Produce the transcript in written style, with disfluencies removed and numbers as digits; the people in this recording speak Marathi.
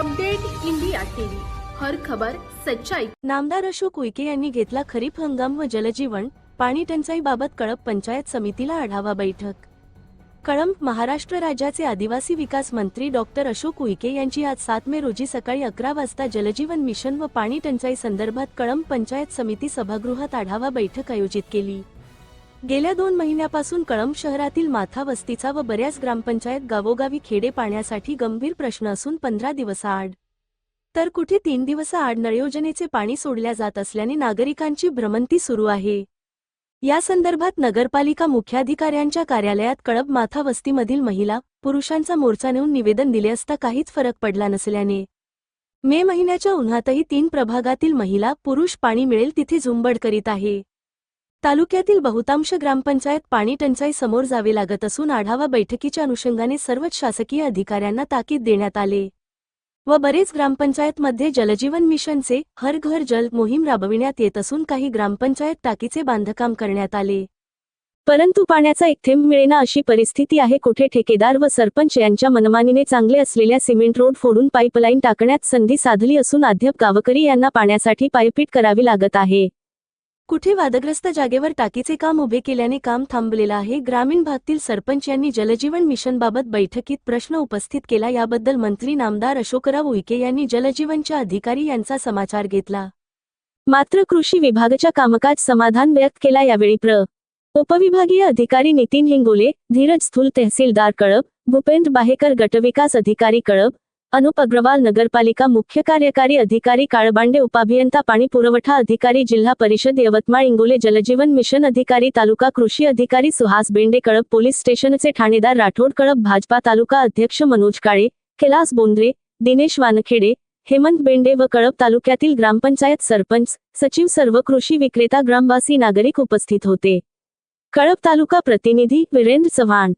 अपडेट इंडिया टीव्ही, हर खबर सच्चाई। नामदार अशोक उईके यांनी घेतला खरीप हंगाम व जलजीवन पाणी टंचाईबाबत कळंब पंचायत समितीला आढावा बैठक। कळंब महाराष्ट्र राज्याचे आदिवासी विकास मंत्री डॉक्टर अशोक उईके यांची आज 7 मे रोजी सकाळी 11 वाजता जलजीवन मिशन व पाणी टंचाई संदर्भात कळंब पंचायत समिती सभागृहात आढावा बैठक आयोजित केली। गेल्या 2 महिन्यापासून कळंब शहरातील माथा वस्तीचा व बऱ्याच ग्रामपंचायत गावोगावी खेडे पाण्यासाठी गंभीर प्रश्न असून 15 दिवसाआड तर कुठे 3 दिवसाआड नळ योजनेचे पाणी सोडल्या जात असल्याने नागरिकांची भ्रमंती सुरू आहे। या संदर्भात नगरपालिका मुख्याधिकाऱ्यांच्या कार्यालयात कळंब माथा वस्तीमधील महिला पुरुषांचा मोर्चा नेऊन निवेदन दिले असता काहीच फरक पडला नसल्याने मे महिन्याच्या उन्हातही 3 प्रभागातील महिला पुरुष पाणी मिळेल तिथे झुंबड करीत आहे। तालुक्यातील बहुतांश ग्रामपंचायत पाणी टंचाई समोर जावे लागत असून आढावा बैठकीच्या अनुषंगाने सर्वच शासकीय अधिकाऱ्यांना ताकीद देण्यात आले व बरेच ग्रामपंचायतमध्ये जलजीवन मिशनचे हर घर जल मोहीम राबविण्यात येत असून काही ग्रामपंचायत टाकीचे बांधकाम करण्यात आले, परंतु पाण्याचा एक थेंब मिळेना अशी परिस्थिती आहे। कुठे ठेकेदार व सरपंच यांच्या मनमानीने चांगले असलेल्या सिमेंट रोड फोडून पाईपलाईन टाकण्यात संधी साधली असून अद्याप गावकरी यांना पाण्यासाठी पायपीट करावी लागत आहे। कुठे वादग्रस्त जागेवर टाकीचे काम उभे केल्याने काम थांबलेलं आहे। ग्रामीण भागातील सरपंच यांनी जलजीवन मिशनबाबत बैठकीत प्रश्न उपस्थित केला। याबद्दल मंत्री नामदार अशोकराव उईके यांनी जलजीवनच्या अधिकारी यांचा समाचार घेतला, मात्र कृषी विभागाच्या कामकाज समाधान व्यक्त केला। यावेळी उपविभागीय अधिकारी नितीन हिंगोले, धीरज स्थूल तहसीलदार कळंब, भूपेंद्र बाहेकर गटविकास अधिकारी कळंब, अनुप अग्रवाल नगरपालिका मुख्य कार्यकारी अधिकारी काळबांडे, उपाभियंता पाणी पुरवठा अधिकारी जिल्हा परिषद यवतमाळ इंगोले, जलजीवन मिशन अधिकारी तालुका कृषी अधिकारी सुहास बेंडे कळंब, पोलीस स्टेशनचे ठाणेदार राठोड कळंब, भाजपा तालुका अध्यक्ष मनोज काळे, कैलास बोंद्रे, दिनेश वानखेडे, हेमंत बेंडे व कळंब तालुक्यातील ग्रामपंचायत सरपंच सचिव सर्व कृषी विक्रेता ग्रामवासी नागरिक उपस्थित होते। कळंब तालुका प्रतिनिधी वीरेंद्र चव्हाण।